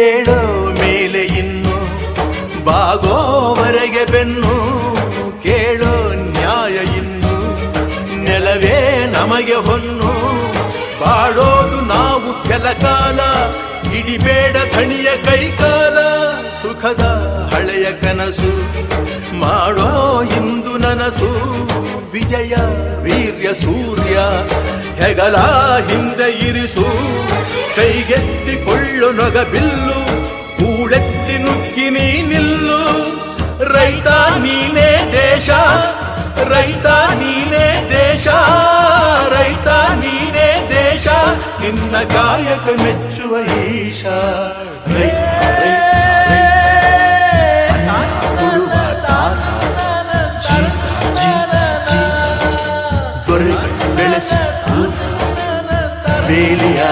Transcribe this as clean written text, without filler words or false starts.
ಏಳೋ ಮೇಲೆ ಇನ್ನು ಬಾಗೋವರೆಗೆ ಬೆನ್ನು ಕೇಳೋ ನ್ಯಾಯ ಇನ್ನು ನೆಲವೇ ನಮಗೆ ಹೊನ್ನು ಬಾಳೋದು ನಾವು ಕೆಲ ಕಾಲ ಹಿಡಿಬೇಡ ಧಣಿಯ ಕೈಕಾಲ ಸುಖದ ಹಳೆಯ ಕನಸು ಮಾಡೋ ಇಂದು ನನಸು ವಿಜಯ ವೀರ್ಯ ಸೂರ್ಯ ಹೆಗಲ ಹಿಂದೆ ಇರಿಸು ಕೈಗೆತ್ತಿಕೊಳ್ಳು ನೊಗಬಿಲ್ಲು ಕೂಳೆತ್ತಿ ನುಗ್ಗಿ ನೀ ನಿಲ್ಲು ರೈತ ನೀನೇ ದೇಶ ರೈತ ನೀನೇ ದೇಶ ರೈತ ನೀನೇ ದೇಶ ನಿನ್ನ ಕಾಯಕ ಮೆಚ್ಚುವ ಈಶ ದೊರೆಗೆ ಬೆಳೆಸಿ ಬೇಲಿಯ